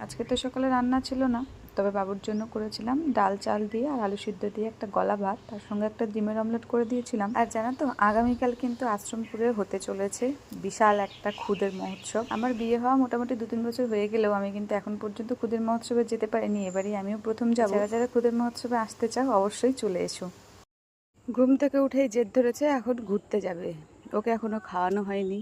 আজকে তো সকালে রান্না ছিল না, তবে বাবুর জন্য করেছিলাম ডাল চাল দিয়ে আর আলু সিদ্ধ দিয়ে একটা গলা ভাত, তার সঙ্গে একটা ডিমের অমলেট করে দিয়েছিলাম। আর জানো তো, আগামীকাল কিন্তু আশ্রমপুরে হতে চলেছে বিশাল একটা খুদের মহোৎসব। আমার বিয়ে হওয়া মোটামুটি 2-3 বছর হয়ে গেলেও আমি কিন্তু এখন পর্যন্ত খুদের মহোৎসবে যেতে পারিনি। এবারই আমিও প্রথম যাব। যারা যারা খুদের মহোৎসবে আসতে চাও অবশ্যই চলে এসো। ঘুম থেকে উঠেই জেদ ধরেছে এখন ঘুরতে যাবে। ওকে এখনো খাওয়ানো হয়নি,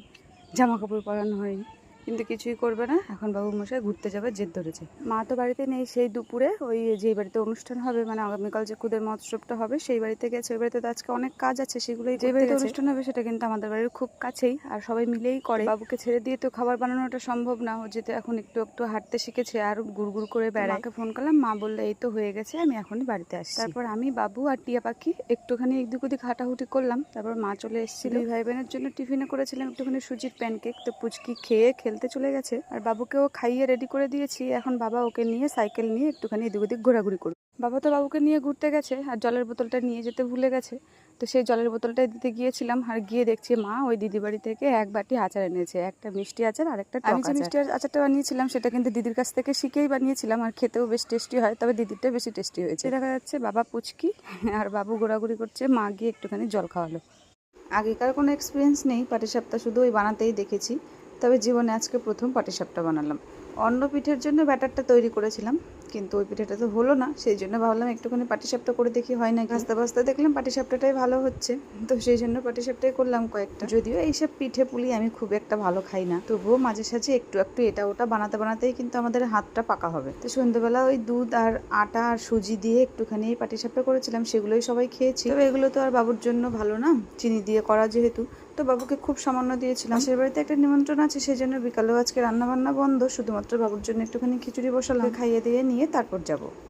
জামা কাপড় পরানো হয়নি, কিন্তু কিছুই করবে না। এখন বাবু মশাই ঘুরতে যাবে জেদ ধরেছে। মা তো বাড়িতে নেই, সেই দুপুরে ওই যেই বাড়িতে অনুষ্ঠান হবে, মানে আগামীকাল যে খুদের মহোৎসবটা হবে সেই বাড়িতে গেছে। ওই বাড়িতে তো আজকে অনেক কাজ আছে, সেগুলোই যে বাড়িতে অনুষ্ঠান হবে সেটা কিন্তু আমাদের বাড়ির খুব কাছেই, আর সবাই মিলেই করে। বাবুকে ছেড়ে দিয়ে তো খাবার বানানোটা সম্ভব না, ও যেতে এখন একটু একটু হাঁটতে শিখেছে আর গুড় করে বেড়ায়। মাকে ফোন করলাম, মা বললো এই তো হয়ে গেছে, আমি এখনই বাড়িতে আসছি। তারপর আমি, বাবু আর টিয়া পাখি একটুখানি এদিক ওদিক হাঁটাহুটি করলাম। তারপর মা চলে এসেছিল। দুই ভাই বোনের জন্য টিফিনে করেছিলাম একটুখানি সুজির প্যানকেক, তো পুচকি খেয়ে খেলতে চলে গেছে। আর বাবুকেও খাইয়ে রেডি করে দিয়েছি। এখন বাবা ওকে নিয়ে সাইকেল নিয়ে একটুখানি এদিক ওদিক ঘোরাঘুরি করবে। বাবা তো বাবুকে নিয়ে ঘুরতে গেছে আর জলের বোতলটা নিয়ে যেতে ভুলে গেছে। তো সেই জলের বোতলটাই দিতে গিয়েছিলাম, আর গিয়ে দেখছি মা ওই দিদি বাড়ি থেকে এক বাটি আচার এনেছে, একটা মিষ্টি আচার আর একটা টক আচার। আমি যে মিষ্টি আচারটা বানিয়েছিলাম সেটা কিন্তু দিদির কাছ থেকে শিখেই বানিয়েছিলাম, আর খেতেও বেশ টেস্টি হয়, তবে দিদিরটা বেশি টেস্টি হয়েছে। দেখা যাচ্ছে বাবা পুচকি আর বাবু ঘোরাঘুরি করছে, মা গিয়ে একটুখানি জল খাওয়ালো। আগেকার কোনো এক্সপিরিয়েন্স নেই পাটিসাপটা, শুধু ওই বানাতেই দেখেছি। তবে জীবনে আজকে প্রথম পাটিসাপটা বানালাম। অন্য পিঠের জন্য ব্যাটারটা তৈরি করেছিলাম, কিন্তু ওই পিঠেটা তো হলো না, সেই জন্য ভাবলাম একটুখানি পাটিসাপটা করে দেখি হয় না। ভাজতে ভাজতে দেখলাম পাটিসাপটাটাই ভালো হচ্ছে, তো সেই জন্য পাটিসাপটাই করলাম কয়েকটা। যদিও এইসব পিঠে পুলি আমি খুব একটা ভালো খাই না, তবুও মাঝে সাঝে একটু একটু এটা ওটা বানাতে বানাতেই কিন্তু আমাদের হাতটা পাকা হবে। তো সন্ধ্যেবেলা ওই দুধ আর আটা আর সুজি দিয়ে একটুখানি পাটিসাপটা করেছিলাম, সেগুলোই সবাই খেয়েছি। তবে এগুলো তো আর বাবুর জন্য ভালো না, চিনি দিয়ে করা যেহেতু, তো বাবুকে খুব সামান্য দিয়েছিলাম। পাশের বাড়িতে একটা নিমন্ত্রণ আছে, সেই জন্য বিকালেও আজকে রান্না বান্না বন্ধ, শুধুমাত্র বাবুর জন্য একটুখানি খিচুড়ি বসালাম। খাইয়ে দিয়ে নিয়ে তারপর যাব।